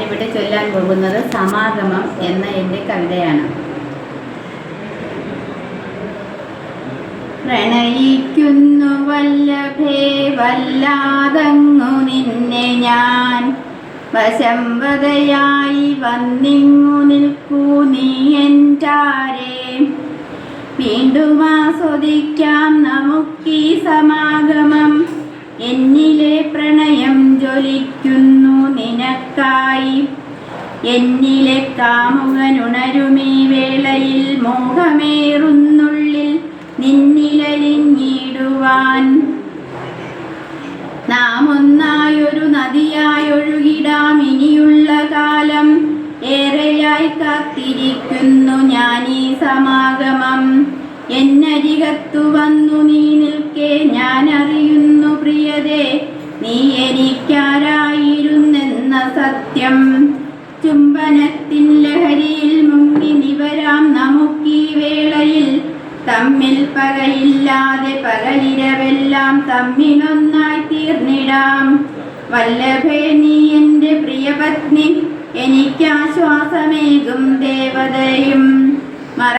ഞാനിവിടെ ചൊല്ലാൻ പോകുന്നത് സമാഗമം എന്ന എൻ്റെ കവിതയാണ്. പ്രണയിക്കുന്നു വല്ലഭേ വല്ലാതങ്ങു നിന്നെ ഞാൻ, വശംവദയായി വന്നിങ്ങു നിൽക്കൂ നീ എൻചാരേ. വീണ്ടും ആസ്വദിക്കാം നമുക്കീ സമാഗമം, എന്നിലെ പ്രണയം ജ്വലിക്കുന്നു നിനക്കായി. എന്നിലെ കാമുകനുണരുമീ വേളയിൽ മോഹമേറുന്നുള്ളിൽ നിന്നിലലിഞ്ഞിടുവാൻ. നാം ഒന്നായൊരു നദിയായൊഴുകിടാം ഇനിയുള്ള കാലം, ഏറെയായി കാത്തിരിക്കുന്നു ഞാനീ സമാഗമം. എന്നരികത്തു വന്നു നീ നിൽക്കെ ഞാൻ അറിയുന്നു പ്രിയതേ, നീ എനിക്കാരായിരുന്നെന്ന സത്യം. ചുംബനത്തിൻ ലഹരിയിൽ മുങ്ങി നിവരാം നമുക്കീ വേളയിൽ, തമ്മിൽ പകയില്ലാതെ പകലിരവെല്ലാം തമ്മിലൊന്നായി തീർന്നിടാം. വല്ലഭേ നീ എൻ്റെ പ്രിയപത്നി, എനിക്കാശ്വാസമേകും ദേവതയും.